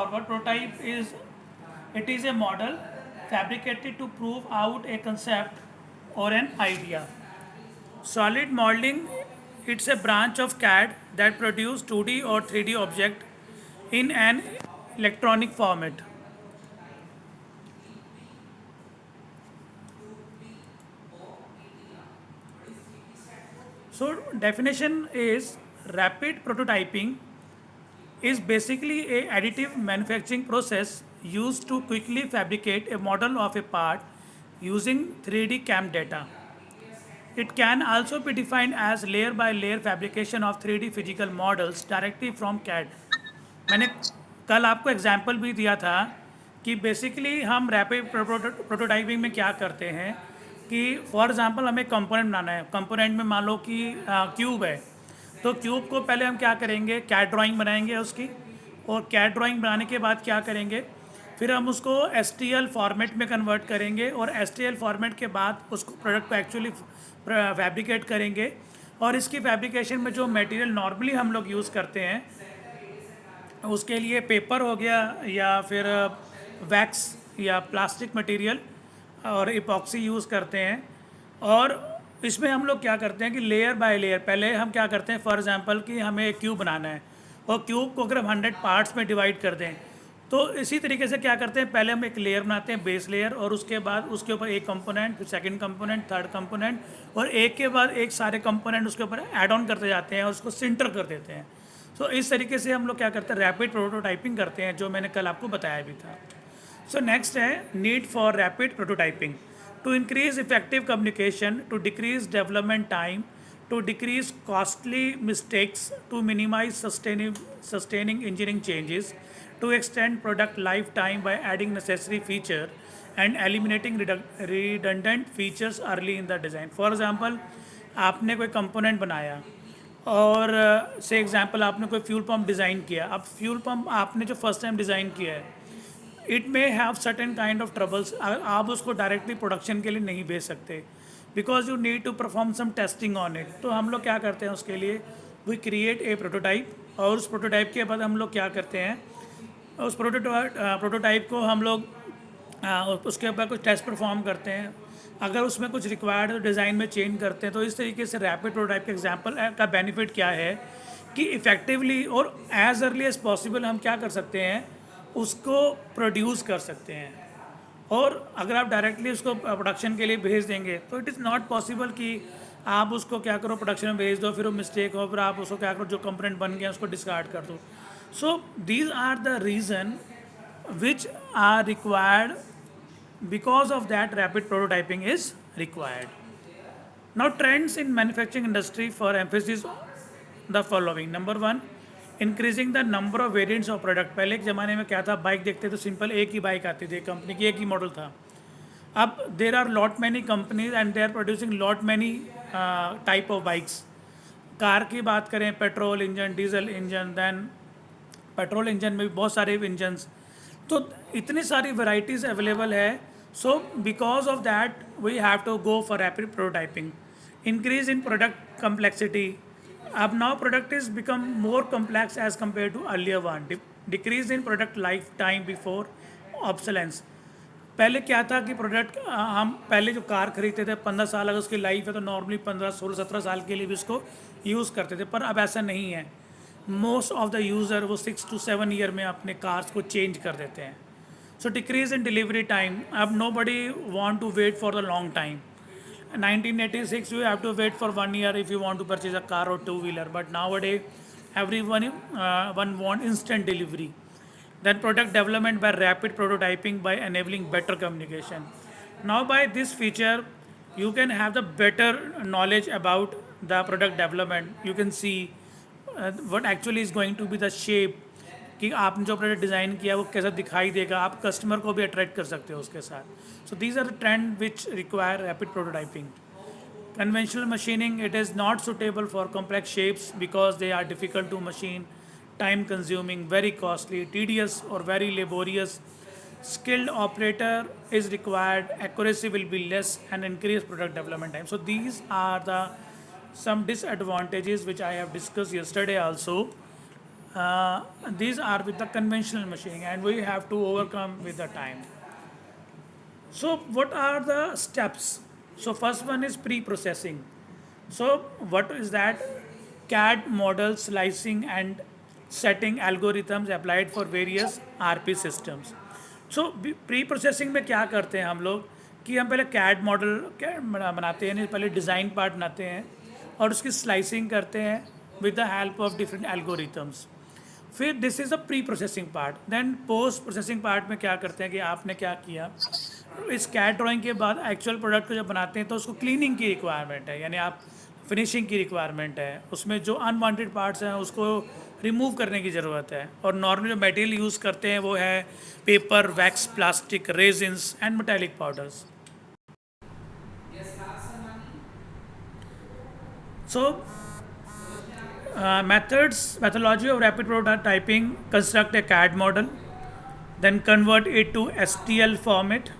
Forward prototype is it is a model fabricated to prove out a concept or an idea. Solid modeling, it's a branch of CAD that produce 2D or 3D object in an electronic format. So definition is rapid prototyping is basically a additive manufacturing process used to quickly fabricate a model of a part using 3D CAM data. It can also be defined as layer by layer fabrication of 3D physical models directly from CAD. मैंने कल आपको example भी दिया था कि basically हम rapid prototyping में क्या करते हैं कि फॉर एग्जांपल हमें कंपोनेंट बनाना है। कंपोनेंट में मान लो कि क्यूब है, तो क्यूब को पहले हम क्या करेंगे, कैड ड्राइंग बनाएंगे उसकी, और कैड ड्राइंग बनाने के बाद क्या करेंगे, फिर हम उसको एस फॉर्मेट में कन्वर्ट करेंगे, और एस फॉर्मेट के बाद उसको प्रोडक्ट को एक्चुअली फैब्रिकेट करेंगे। और इसकी फैब्रिकेशन में जो मटेरियल नॉर्मली हम लोग यूज़ करते हैं उसके लिए पेपर हो गया या फिर वैक्स या प्लास्टिक मटेरियल और इपॉक्सी यूज़ करते हैं। और इसमें हम लोग क्या करते हैं कि लेयर बाय लेयर पहले हम क्या करते हैं, फॉर एग्जांपल कि हमें एक क्यूब बनाना है और क्यूब को अगर हम 100 पार्ट्स में डिवाइड कर दें, तो इसी तरीके से क्या करते हैं, पहले हम एक लेयर बनाते हैं, बेस लेयर, और उसके बाद उसके ऊपर एक कंपोनेंट, फिर सेकंड कंपोनेंट, थर्ड कंपोनेंट, और एक के बाद एक सारे कंपोनेंट उसके ऊपर ऐड ऑन करते जाते हैं और उसको सिंटर कर देते हैं। सो इस तरीके से हम लोग क्या करते हैं, रैपिड प्रोटोटाइपिंग करते हैं, जो मैंने कल आपको बताया भी था। सो नेक्स्ट है need for rapid prototyping to increase effective communication, to decrease development time, to decrease costly mistakes, to minimize sustaining engineering changes, to extend product lifetime by adding necessary feature and eliminating redundant features early in the design. For example, आपने कोई component बनाया और से example आपने कोई fuel pump design किया। अब fuel pump आपने जो फर्स्ट टाइम डिज़ाइन किया है, it may have certain kind of troubles, आप उसको डायरेक्टली प्रोडक्शन के लिए नहीं भेज सकते because you need to perform some testing on it. तो हम लोग क्या करते हैं उसके लिए, वी क्रिएट ए प्रोटोटाइप, और उस प्रोटोटाइप के बाद हम लोग क्या करते हैं, उस प्रोटोटाइप को हम लोग उसके ऊपर कुछ टेस्ट परफॉर्म करते हैं, अगर उसमें कुछ रिक्वायर्ड डिज़ाइन में चेंज करते हैं। तो इस तरीके से रैपिड प्रोटोटाइप के एग्जांपल का बेनिफिट क्या है कि इफ़ेक्टिवली और एज अर्ली एज पॉसिबल हम क्या कर सकते हैं, उसको प्रोड्यूस कर सकते हैं। और अगर आप डायरेक्टली उसको प्रोडक्शन के लिए भेज देंगे तो इट इज़ नॉट पॉसिबल कि आप उसको क्या करो, प्रोडक्शन में भेज दो, फिर वो मिस्टेक हो, फिर आप उसको क्या करो, जो कंपोनेंट बन गया उसको डिस्कार्ड कर दो। So these are the reason which are required, because of that rapid prototyping is required. Now trends in manufacturing industry for emphasis the following. Number one, increasing the number of variants of product. पहले के ज़माने में क्या था, bike देखते तो simple एक ही bike आती थी, कंपनी की एक ही मॉडल था। अब there are lot many companies and they are producing lot many type of bikes. Car की बात करें, petrol engine, diesel engine, then petrol engine में भी बहुत सारे इंजन्स, तो इतनी सारी वैरायटीज़ अवेलेबल है। So because of that we have to go for rapid prototyping. Increase in product complexity, अब now product is become more complex as compare to earlier one. Decrease in product life time before obsolescence. पहले क्या था कि product हम पहले जो car खरीदते थे 15 साल अगर उसकी लाइफ है तो नॉर्मली 15, 16, 17 साल के लिए भी उसको यूज़ करते थे, पर अब ऐसा नहीं है। मोस्ट ऑफ द यूज़र वो 6 to 7 ईयर में अपने कार्स को चेंज कर देते हैं। So decrease in delivery time, अब nobody want to wait for the long time. 1986 you have to wait for 1 year if you want to purchase a car or two-wheeler, but nowadays everyone one want instant delivery. Then product development by rapid prototyping by enabling better communication. Now by this feature you can have the better knowledge about the product development. You can see what actually is going to be the shape, कि आपने जो product design किया वो कैसा दिखाई देगा, आप customer को भी अट्रैक्ट कर सकते हो उसके साथ। So these are trend which require rapid prototyping. Conventional machining, it is not suitable for complex shapes because they are difficult to machine, time consuming, very costly, tedious और very laborious. Skilled operator is required, accuracy will be less and increase product development time. So these are the some disadvantages which I have discussed yesterday also. Uh, these are with the conventional machining, and we have to overcome with the time. So, what are the steps? So, first one is pre-processing. So, what is that? CAD model slicing and setting algorithms applied for various RP systems. So, pre-processing में क्या करते हैं हम लोग कि हम पहले CAD model बनाते हैं, पहले डिज़ाइन पार्ट बनाते हैं और उसकी स्लाइसिंग करते हैं with the help of different algorithms. फिर this is a pre processing part. Then post processing part में क्या करते हैं कि आपने क्या किया, इस कैट ड्राइंग के बाद एक्चुअल प्रोडक्ट को जब बनाते हैं तो उसको क्लीनिंग की रिक्वायरमेंट है, यानी आप फिनिशिंग की रिक्वायरमेंट है, उसमें जो अनवांटेड पार्ट्स हैं उसको रिमूव करने की ज़रूरत है. और नॉर्मल जो मटेरियल यूज़ करते हैं वो है paper, wax, plastic, resins and metallic powders. So methodology of rapid prototyping: construct a CAD model, then convert it to STL format.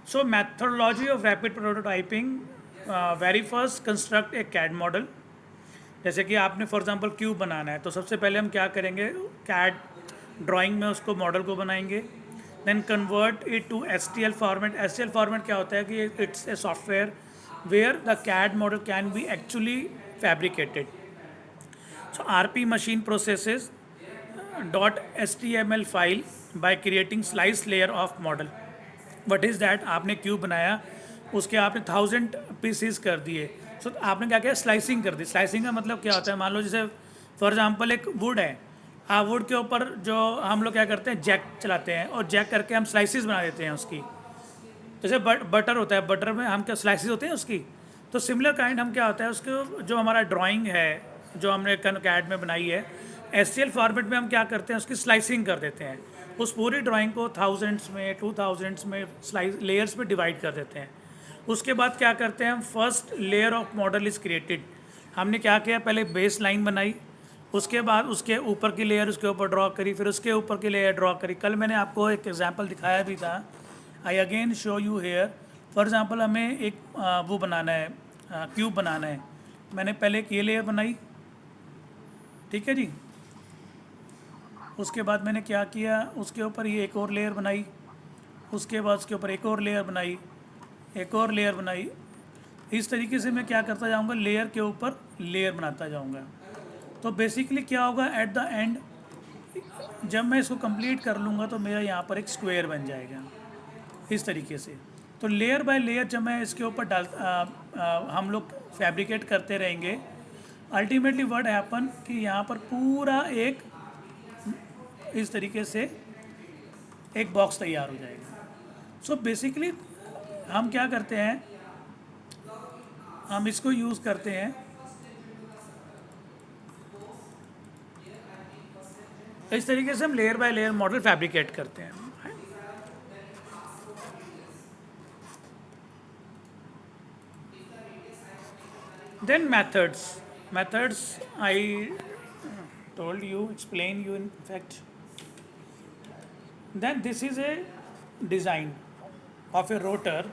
So, methodology of rapid prototyping: very first construct a CAD model. जैसे कि आपने for example cube बनाना है तो सबसे पहले हम क्या करेंगे, कैड ड्राइंग में उसको मॉडल को बनाएंगे. Then convert it to S T L format. S T L format क्या होता है कि it's a software where the CAD model can be actually fabricated. So R P machine processes dot S T M L file by creating slice layer of model. What is that? आपने cube बनाया, उसके आपने 1000 pieces कर दिए. सो आपने क्या किया, slicing कर दी. स्लाइसिंग का मतलब क्या होता है, मान लो जैसे फॉर एग्जांपल एक वुड है, वुड के ऊपर जो हम लोग क्या करते हैं, जैक चलाते हैं और जैक करके हम स्लाइसिस बना देते हैं उसकी. जैसे बटर होता है, बटर में हम क्या स्लाइसिस होते हैं उसकी. तो सिमिलर काइंड हम क्या होता है उसको, जो हमारा ड्राइंग है जो हमने कैड में बनाई है, एस फॉर्मेट में हम क्या करते हैं उसकी स्लाइसिंग कर देते हैं. उस पूरी ड्राइंग को थाउजेंड्स में, 2000s में स्लाइस लेयर्स में डिवाइड कर देते हैं. उसके बाद क्या करते हैं हम, first layer of model is created. हमने क्या किया, पहले बेस लाइन बनाई, उसके बाद उसके ऊपर की लेयर उसके ऊपर ड्रॉ करी, फिर उसके ऊपर की लेयर ड्रॉ करी. कल मैंने आपको एक एग्जांपल दिखाया भी था, I again show you here. For example हमें एक वो बनाना है, क्यूब बनाना है. मैंने पहले एक ये लेयर बनाई, ठीक है जी. उसके बाद मैंने क्या किया, उसके ऊपर ये एक और लेयर बनाई, उसके बाद उसके ऊपर एक और लेयर बनाई, एक और लेयर बनाई. इस तरीके से मैं क्या करता जाऊंगा, लेयर के ऊपर लेयर बनाता जाऊंगा. तो बेसिकली क्या होगा, एट द एंड जब मैं इसको कंप्लीट कर लूँगा तो मेरा यहाँ पर एक स्क्वायर बन जाएगा इस तरीके से. तो लेयर बाय लेयर जब मैं इसके ऊपर हम लोग फैब्रिकेट करते रहेंगे, अल्टीमेटली व्हाट हैपन कि यहाँ पर पूरा एक इस तरीके से एक बॉक्स तैयार हो जाएगा. सो बेसिकली हम क्या करते हैं, हम इसको यूज़ करते हैं इस तरीके से, हम layer by layer model fabricate करते हैं. Then methods I told you, explain you in fact. Then this is a design of a rotor